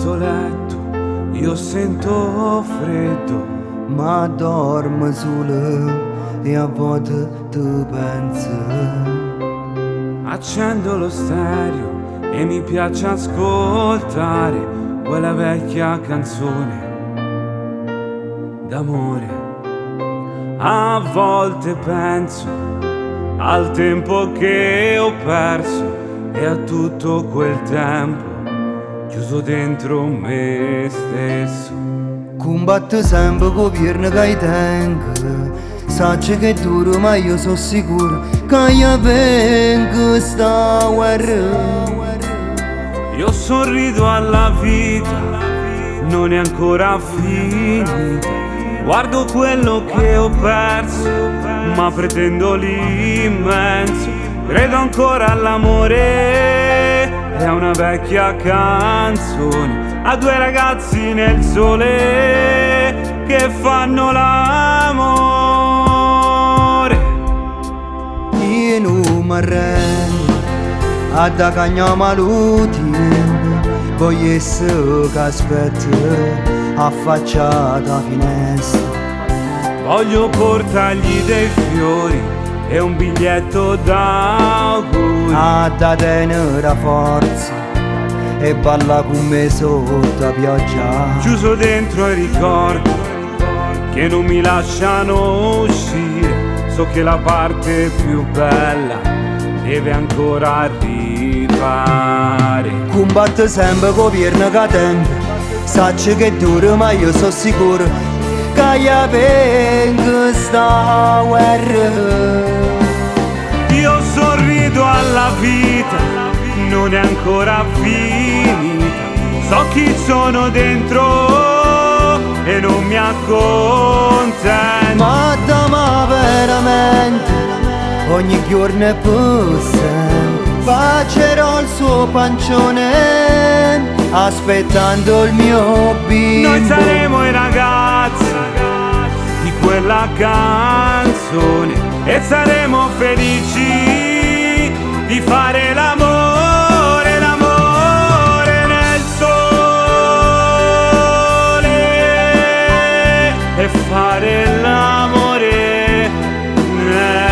questo letto io sento freddo, ma dormo solo e a volte tu pensi. Accendo lo stereo e mi piace ascoltare quella vecchia canzone d'amore. A volte penso al tempo che ho perso e a tutto quel tempo chiuso dentro me stesso. Combatto sempre con pierna che tengo, sacci che è duro ma io sono sicuro che io vengo sta guerra. Io sorrido alla vita, non è ancora finita. Guardo quello che ho perso, ma pretendo l'immenso. Credo ancora all'amore, è una vecchia canzone, a due ragazzi nel sole che fanno l'amore. Io non mi arrendo, a da cagna maluti, voglio essere che aspetta affacciata finestra. Voglio portargli dei fiori e un biglietto d'auguri, a da tenere forza e balla con me sotto la pioggia. chiuso dentro i ricordi che non mi lasciano uscire. So che la parte più bella deve ancora arrivare. Combatto sempre con pierna che tengo, sacci che è duro ma io sono sicuro che io vengo sta guerra. Io sorrido alla vita, non è ancora finita. So chi sono dentro e non mi accontento. Ma da veramente ogni giorno è possibile. Bacerò il suo pancione aspettando il mio bimbo. Noi saremo i ragazzi di quella canzone e saremo felici di fare l'amore, l'amore nel sole e fare l'amore nel